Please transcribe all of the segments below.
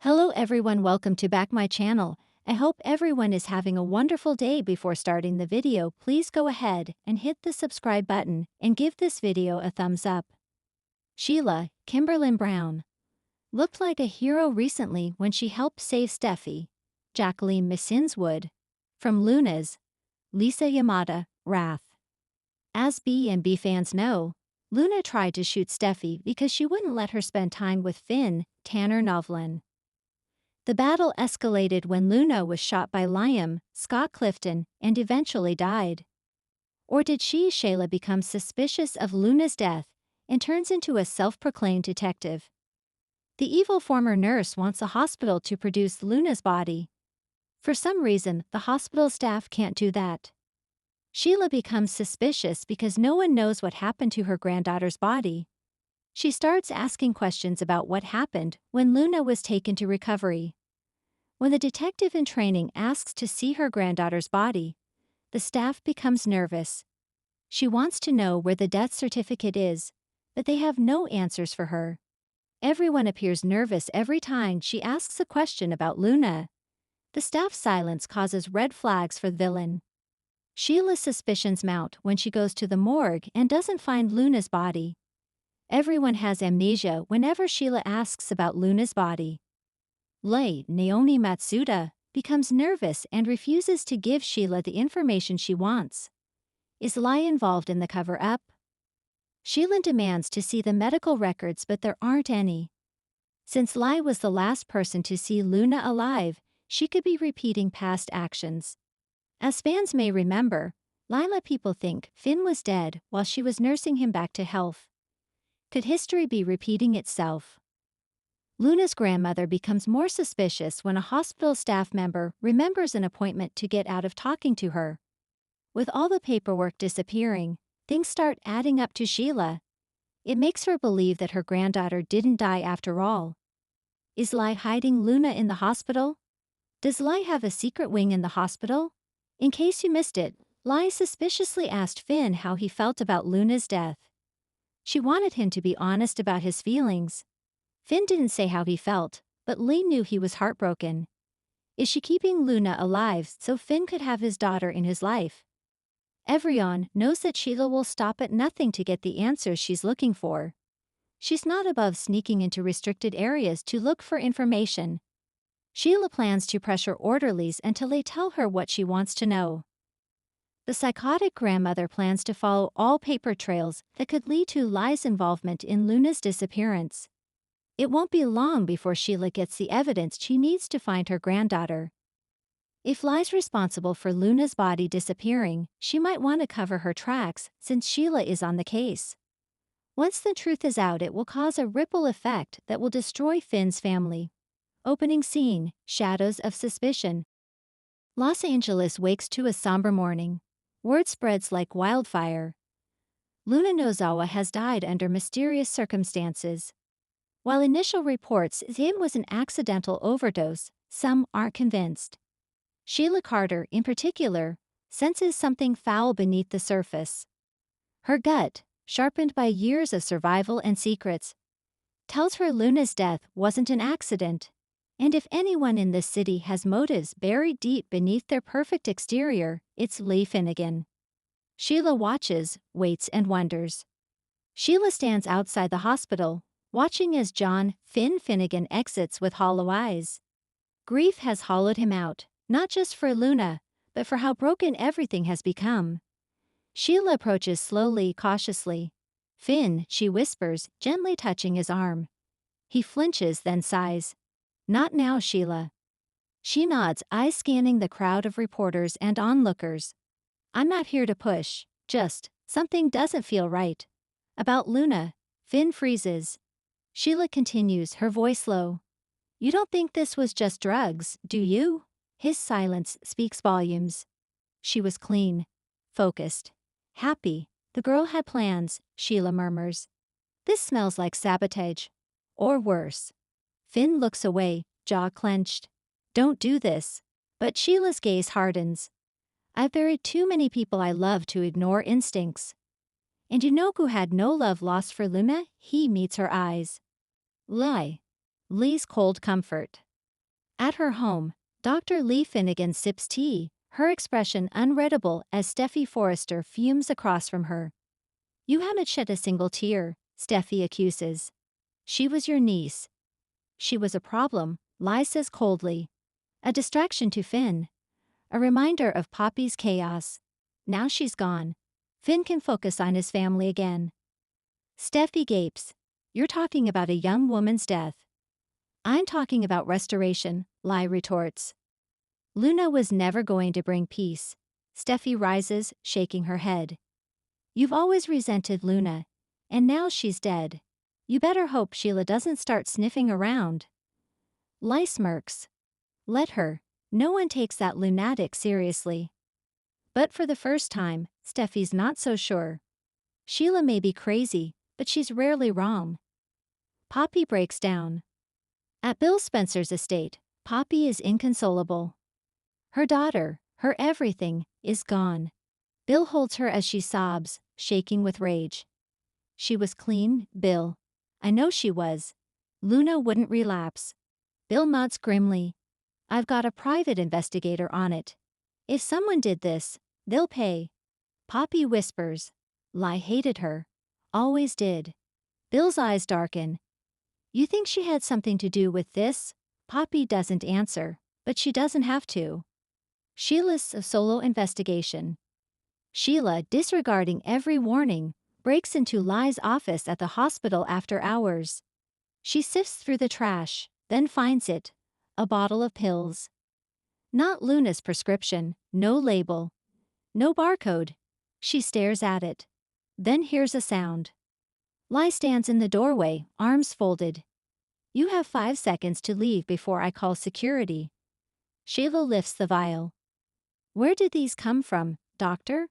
Hello everyone, welcome to back my channel. I hope everyone is having a wonderful day. Before starting the video, please go ahead and hit the subscribe button and give this video a thumbs up. Sheila, Kimberlyn Brown, looked like a hero recently when she helped save Steffi, Jacqueline Missinswood, from Luna's, Lisa Yamada, wrath. As B&B fans know, Luna tried to shoot Steffi because she wouldn't let her spend time with Finn, Tanner Novlin. The battle escalated when Luna was shot by Liam, Scott Clifton, and eventually died. Or did Sheila become suspicious of Luna's death and turns into a self-proclaimed detective? The evil former nurse wants a hospital to produce Luna's body. For some reason, the hospital staff can't do that. Sheila becomes suspicious because no one knows what happened to her granddaughter's body. She starts asking questions about what happened when Luna was taken to recovery. When the detective in training asks to see her granddaughter's body, the staff becomes nervous. She wants to know where the death certificate is, but they have no answers for her. Everyone appears nervous every time she asks a question about Luna. The staff's silence causes red flags for the villain. Sheila's suspicions mount when she goes to the morgue and doesn't find Luna's body. Everyone has amnesia whenever Sheila asks about Luna's body. Naomi Matsuda, becomes nervous and refuses to give Sheila the information she wants. Is Lai involved in the cover-up? Sheila demands to see the medical records, but there aren't any. Since Lai was the last person to see Luna alive, she could be repeating past actions. As fans may remember, Lila people think Finn was dead while she was nursing him back to health. Could history be repeating itself? Luna's grandmother becomes more suspicious when a hospital staff member remembers an appointment to get out of talking to her. With all the paperwork disappearing, things start adding up to Sheila. It makes her believe that her granddaughter didn't die after all. Is Lai hiding Luna in the hospital? Does Lai have a secret wing in the hospital? In case you missed it, Lai suspiciously asked Finn how he felt about Luna's death. She wanted him to be honest about his feelings. Finn didn't say how he felt, but Lee knew he was heartbroken. Is she keeping Luna alive so Finn could have his daughter in his life? Everyone knows that Sheila will stop at nothing to get the answers she's looking for. She's not above sneaking into restricted areas to look for information. Sheila plans to pressure orderlies until they tell her what she wants to know. The psychotic grandmother plans to follow all paper trails that could lead to Lai's involvement in Luna's disappearance. It won't be long before Sheila gets the evidence she needs to find her granddaughter. If Lai's responsible for Luna's body disappearing, she might want to cover her tracks since Sheila is on the case. Once the truth is out, it will cause a ripple effect that will destroy Finn's family. Opening scene, Shadows of Suspicion. Los Angeles wakes to a somber morning. Word spreads like wildfire. Luna Nozawa has died under mysterious circumstances. While initial reports say it was an accidental overdose, some aren't convinced. Sheila Carter, in particular, senses something foul beneath the surface. Her gut, sharpened by years of survival and secrets, tells her Luna's death wasn't an accident. And if anyone in this city has motives buried deep beneath their perfect exterior, it's Lee Finnegan. Sheila watches, waits, and wonders. Sheila stands outside the hospital, watching as Finn Finnegan exits with hollow eyes. Grief has hollowed him out, not just for Luna, but for how broken everything has become. Sheila approaches slowly, cautiously. "Finn," she whispers, gently touching his arm. He flinches, then sighs. "Not now, Sheila." She nods, eyes scanning the crowd of reporters and onlookers. "I'm not here to push, just, something doesn't feel right." About Luna, Finn freezes. Sheila continues, her voice low. "You don't think this was just drugs, do you?" His silence speaks volumes. She was clean, focused, happy. The girl had plans, Sheila murmurs. "This smells like sabotage. Or worse." Finn looks away, jaw clenched. "Don't do this." But Sheila's gaze hardens. "I've buried too many people I love to ignore instincts." And you know who had no love lost for Luna? He meets her eyes. Lee's cold comfort. At her home, Dr. Lee Finnegan sips tea, her expression unreadable as Steffi Forrester fumes across from her. "You haven't shed a single tear," Steffi accuses. "She was your niece." "She was a problem," Lai says coldly. "A distraction to Finn. A reminder of Poppy's chaos. Now she's gone. Finn can focus on his family again." Steffi gapes. "You're talking about a young woman's death." "I'm talking about restoration," Lai retorts. "Luna was never going to bring peace." Steffi rises, shaking her head. "You've always resented Luna, and now she's dead. You better hope Sheila doesn't start sniffing around." Lai smirks. "Let her. No one takes that lunatic seriously." But for the first time, Steffi's not so sure. Sheila may be crazy, but she's rarely wrong. Poppy breaks down. At Bill Spencer's estate, Poppy is inconsolable. Her daughter, her everything, is gone. Bill holds her as she sobs, shaking with rage. "She was clean, Bill. I know she was. Luna wouldn't relapse." Bill nods grimly. "I've got a private investigator on it. If someone did this, they'll pay." Poppy whispers. Lai hated her. Always did. Bill's eyes darken. "You think she had something to do with this?" Poppy doesn't answer, but she doesn't have to. Sheila's solo investigation. Sheila, disregarding every warning, breaks into Lai's office at the hospital after hours. She sifts through the trash, then finds it, a bottle of pills. Not Luna's prescription, no label, no barcode. She stares at it. Then hears a sound. Lai stands in the doorway, arms folded. "You have 5 seconds to leave before I call security." Sheila lifts the vial. "Where did these come from, doctor?"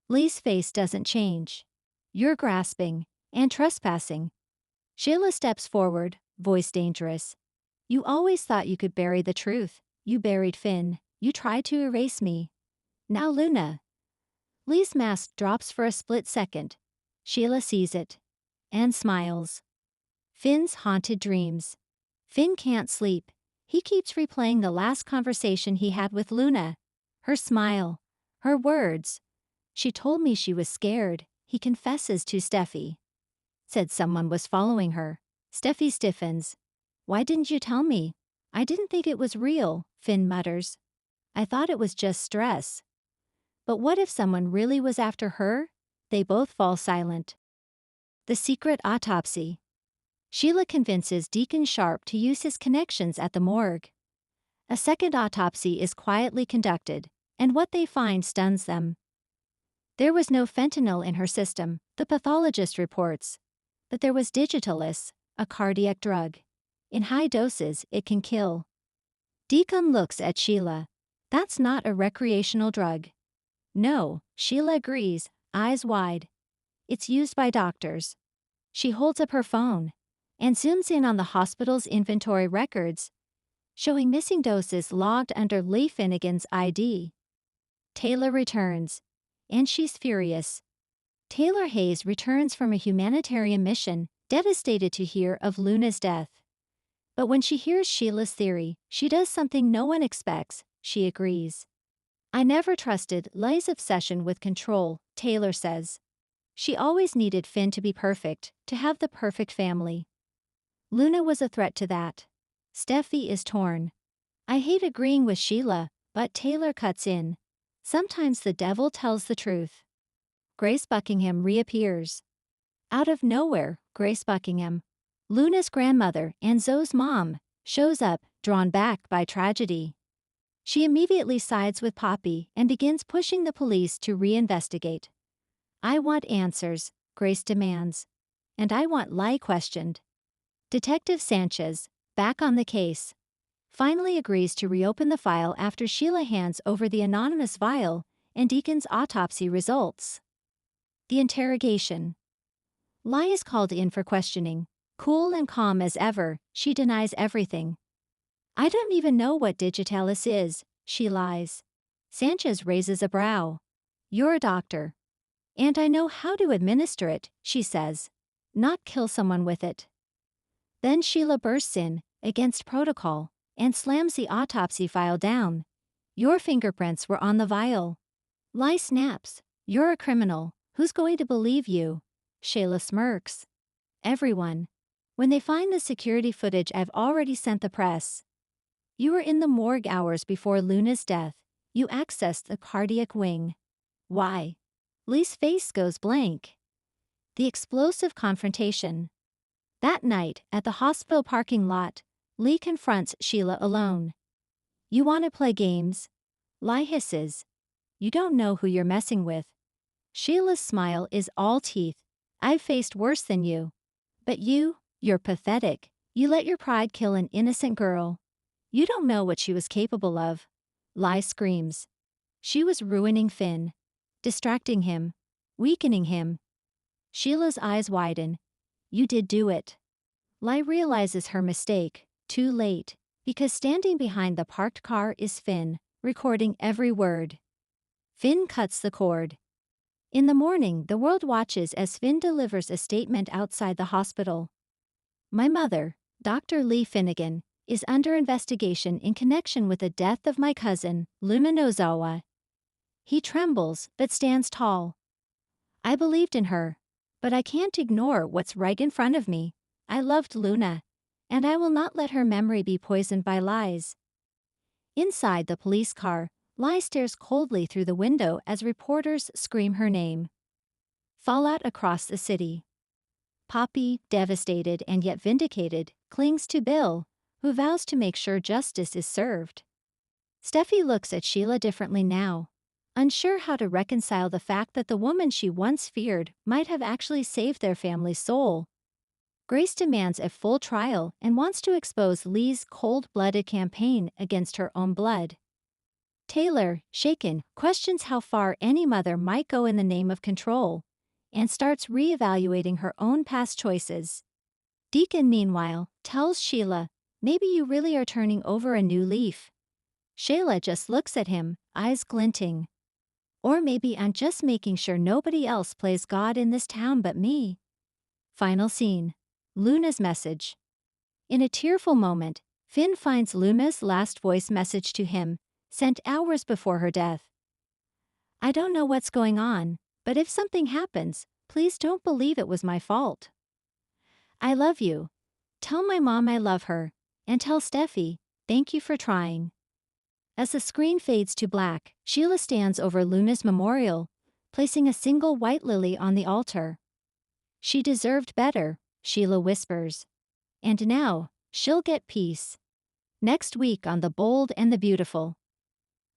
Lee's face doesn't change. "You're grasping and trespassing." Sheila steps forward, voice dangerous. "You always thought you could bury the truth. You buried Finn. You tried to erase me. Now Luna." Lee's mask drops for a split second. Sheila sees it. And smiles. Finn's haunted dreams. Finn can't sleep. He keeps replaying the last conversation he had with Luna. Her smile. Her words. "She told me she was scared," he confesses to Steffi. "Said someone was following her." Steffi stiffens. "Why didn't you tell me?" "I didn't think it was real," Finn mutters. "I thought it was just stress." "But what if someone really was after her?" They both fall silent. The secret autopsy. Sheila convinces Deacon Sharp to use his connections at the morgue. A second autopsy is quietly conducted, and what they find stuns them. There was no fentanyl in her system, the pathologist reports. But there was digitalis, a cardiac drug. In high doses, it can kill. Deacon looks at Sheila. "That's not a recreational drug." "No," Sheila agrees, eyes wide. "It's used by doctors." She holds up her phone and zooms in on the hospital's inventory records, showing missing doses logged under Lee Finnegan's ID. Taylor returns, and she's furious. Taylor Hayes returns from a humanitarian mission, devastated to hear of Luna's death. But when she hears Sheila's theory, she does something no one expects. She agrees. "I never trusted Leigh's obsession with control," Taylor says. "She always needed Finn to be perfect, to have the perfect family. Luna was a threat to that." Steffi is torn. "I hate agreeing with Sheila, but," Taylor cuts in, "sometimes the devil tells the truth." Grace Buckingham reappears. Out of nowhere, Grace Buckingham, Luna's grandmother and Zoe's mom, shows up, drawn back by tragedy. She immediately sides with Poppy and begins pushing the police to reinvestigate. "I want answers," Grace demands. "And I want Lai questioned." Detective Sanchez, back on the case, finally agrees to reopen the file after Sheila hands over the anonymous vial and Deacon's autopsy results. The interrogation. Lai is called in for questioning. Cool and calm as ever, she denies everything. "I don't even know what digitalis is," she lies. Sanchez raises a brow. "You're a doctor." "And I know how to administer it," she says. "Not kill someone with it." Then Sheila bursts in, against protocol. and slams the autopsy file down. Your fingerprints were on the vial. Lie snaps. You're a criminal. Who's going to believe you? Sheila smirks. Everyone. When they find the security footage I've already sent the press. You were in the morgue hours before Luna's death. You accessed the cardiac wing. Why? Lee's face goes blank. The explosive confrontation. That night, at the hospital parking lot, Lee confronts Sheila alone. You want to play games? Lie hisses. You don't know who you're messing with. Sheila's smile is all teeth. I've faced worse than you. But you're pathetic. You let your pride kill an innocent girl. You don't know what she was capable of. Lie screams. She was ruining Finn. Distracting him. Weakening him. Sheila's eyes widen. You did do it. Lie realizes her mistake, too late, because standing behind the parked car is Finn, recording every word. Finn cuts the cord. In the morning, the world watches as Finn delivers a statement outside the hospital. My mother, Dr. Lee Finnegan, is under investigation in connection with the death of my cousin, Luna Nozawa. He trembles, but stands tall. I believed in her, but I can't ignore what's right in front of me. I loved Luna, and I will not let her memory be poisoned by lies. Inside the police car, Lie stares coldly through the window as reporters scream her name. Fallout across the city. Poppy, devastated and yet vindicated, clings to Bill, who vows to make sure justice is served. Steffi looks at Sheila differently now, unsure how to reconcile the fact that the woman she once feared might have actually saved their family's soul. Grace demands a full trial and wants to expose Lee's cold-blooded campaign against her own blood. Taylor, shaken, questions how far any mother might go in the name of control, and starts re-evaluating her own past choices. Deacon, meanwhile, tells Sheila, maybe you really are turning over a new leaf. Sheila just looks at him, eyes glinting. Or maybe I'm just making sure nobody else plays God in this town but me. Final scene. Luna's message. In a tearful moment, Finn finds Luna's last voice message to him, sent hours before her death. I don't know what's going on, but if something happens, please don't believe it was my fault. I love you. Tell my mom I love her, and tell Steffi, thank you for trying. As the screen fades to black, Sheila stands over Luna's memorial, placing a single white lily on the altar. She deserved better, Sheila whispers. And now, she'll get peace. Next week on The Bold and the Beautiful.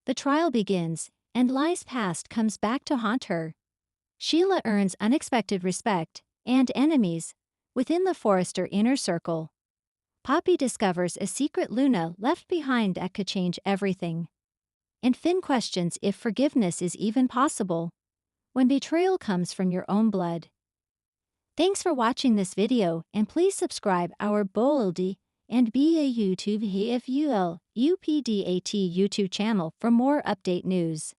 The trial begins, and Lie's past comes back to haunt her. Sheila earns unexpected respect, and enemies, within the Forrester inner circle. Poppy discovers a secret Luna left behind that could change everything. And Finn questions if forgiveness is even possible, when betrayal comes from your own blood. Thanks for watching this video, and please subscribe our Boldy and BA YouTube HFUL UPDAT YouTube channel for more update news.